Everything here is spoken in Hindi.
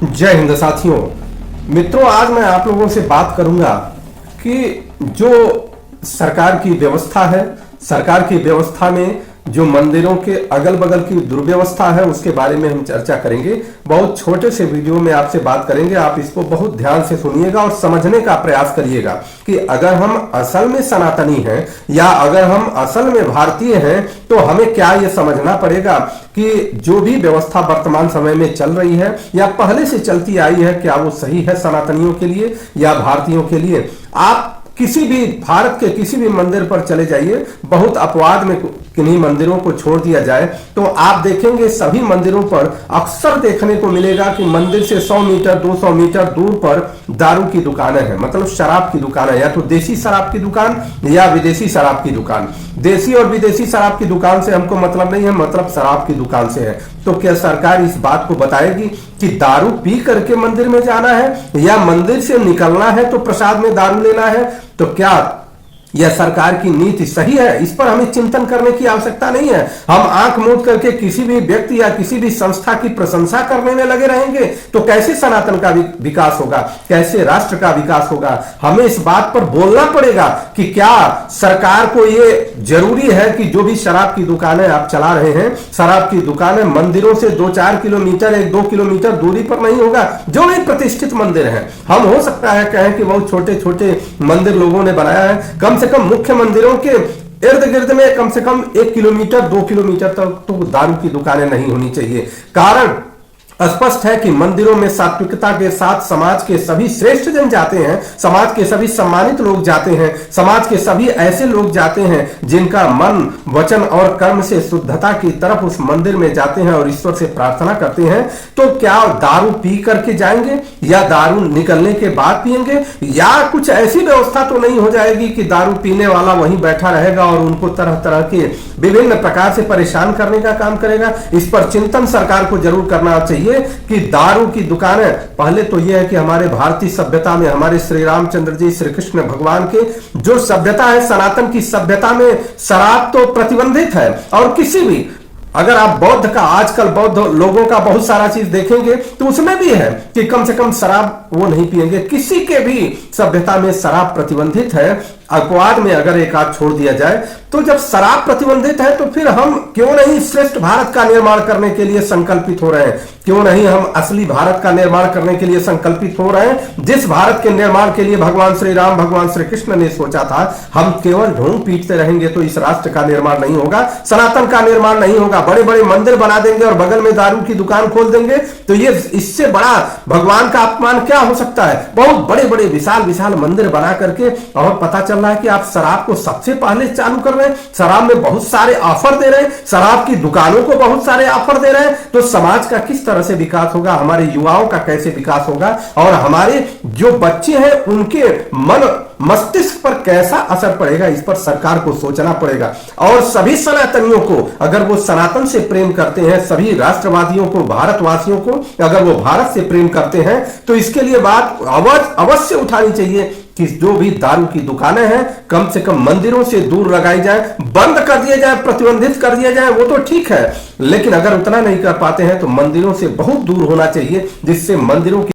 जय हिंद साथियों। मित्रों, आज मैं आप लोगों से बात करूंगा कि जो सरकार की व्यवस्था है, सरकार की व्यवस्था में जो मंदिरों के अगल बगल की दुर्व्यवस्था है उसके बारे में हम चर्चा करेंगे। बहुत छोटे से वीडियो में आपसे बात करेंगे, आप इसको बहुत ध्यान से सुनिएगा और समझने का प्रयास करिएगा कि अगर हम असल में सनातनी हैं या अगर हम असल में भारतीय हैं तो हमें क्या ये समझना पड़ेगा कि जो भी व्यवस्था वर्तमान समय में चल रही है या पहले से चलती आई है, क्या वो सही है सनातनियों के लिए या भारतीयों के लिए। आप किसी भी भारत के किसी भी मंदिर पर चले जाइए, बहुत अपवाद में किन्हीं मंदिरों को छोड़ दिया जाए तो आप देखेंगे सभी मंदिरों पर अक्सर देखने को मिलेगा कि मंदिर से 100 मीटर 200 मीटर दूर पर दारू की दुकानें हैं, मतलब शराब की दुकान है, या तो देसी शराब की दुकान या विदेशी शराब की दुकान। देसी और विदेशी शराब की दुकान से हमको मतलब नहीं है, मतलब शराब की दुकान से है। तो क्या सरकार इस बात को बताएगी कि दारू पी करके मंदिर में जाना है या मंदिर से निकलना है तो प्रसाद में दारू लेना है? तो क्या यह सरकार की नीति सही है? इस पर हमें चिंतन करने की आवश्यकता नहीं है। हम आंख मूंद करके किसी भी व्यक्ति या किसी भी संस्था की प्रशंसा करने में लगे रहेंगे तो कैसे सनातन का विकास होगा, कैसे राष्ट्र का विकास होगा? हमें इस बात पर बोलना पड़ेगा कि क्या सरकार को यह जरूरी है कि जो भी शराब की दुकानें आप चला रहे हैं, शराब की दुकानें मंदिरों से 2-4 किलोमीटर 1-2 किलोमीटर दूरी पर नहीं होगा। जो भी प्रतिष्ठित मंदिर हैं, हम हो सकता है कहें कि बहुत छोटे छोटे मंदिर लोगों ने बनाया है, कम से कम मुख्य मंदिरों के इर्द गिर्द में कम से कम 1 किलोमीटर 2 किलोमीटर तक तो दारू की दुकानें नहीं होनी चाहिए। कारण स्पष्ट है कि मंदिरों में सात्विकता के साथ समाज के सभी श्रेष्ठ जन जाते हैं, समाज के सभी सम्मानित लोग जाते हैं, समाज के सभी ऐसे लोग जाते हैं जिनका मन वचन और कर्म से शुद्धता की तरफ उस मंदिर में जाते हैं और ईश्वर से प्रार्थना करते हैं। तो क्या दारू पी करके जाएंगे या दारू निकलने के बाद पिएंगे, या कुछ ऐसी व्यवस्था तो नहीं हो जाएगी कि दारू पीने वाला वहीं बैठा रहेगा और उनको तरह तरह के विभिन्न प्रकार से परेशान करने का काम करेगा? इस पर चिंतन सरकार को जरूर करना चाहिए कि दारू की दुकानें, पहले तो यह है कि हमारे भारतीय सभ्यता में हमारे श्री रामचंद्र जी श्री कृष्ण भगवान के जो सभ्यता है, सनातन की सभ्यता में शराब तो प्रतिबंधित है। और किसी भी, अगर आप बौद्ध का, आजकल बौद्ध लोगों का बहुत सारा चीज देखेंगे तो उसमें भी है कि कम से कम शराब वो नहीं पिएंगे। किसी के भी सभ्यता में शराब प्रतिबंधित है। अपवाद में अगर एक आध छोड़ दिया जाए तो जब शराब प्रतिबंधित है तो फिर हम क्यों नहीं श्रेष्ठ भारत का निर्माण करने के लिए संकल्पित हो रहे हैं? क्यों नहीं हम असली भारत का निर्माण करने के लिए संकल्पित हो रहे हैं, जिस भारत के निर्माण के लिए भगवान श्री राम भगवान श्री कृष्ण ने सोचा था? हम केवल ढोंग पीटते रहेंगे तो इस राष्ट्र का निर्माण नहीं होगा, सनातन का निर्माण नहीं होगा। बड़े बड़े मंदिर बना देंगे और बगल में दारू की दुकान खोल देंगे तो ये इससे बड़ा भगवान का अपमान क्या हो सकता है? बहुत बड़े बड़े विशाल विशाल मंदिर बना करके और पता चल रहा है कि आप शराब को सबसे पहले चालू कर रहे हैं, शराब में बहुत सारे ऑफर दे रहे हैं, शराब की दुकानों को बहुत सारे ऑफर दे रहे हैं। तो समाज का किस तरह से विकास होगा, हमारे युवाओं का कैसे विकास होगा और हमारे जो बच्चे हैं उनके मन मस्तिष्क पर कैसा असर पड़ेगा? इस पर सरकार को सोचना पड़ेगा। और सभी सनातनियों को, अगर वो सनातन से प्रेम करते हैं, सभी राष्ट्रवादियों को, भारतवासियों को अगर वो भारत से प्रेम करते हैं तो इसके लिए बात अवश्य उठानी चाहिए कि जो भी दारू की दुकानें हैं कम से कम मंदिरों से दूर लगाई जाए, बंद कर दिया जाए, प्रतिबंधित कर दिया जाए, वो तो ठीक है। लेकिन अगर उतना नहीं कर पाते हैं तो मंदिरों से बहुत दूर होना चाहिए, जिससे मंदिरों की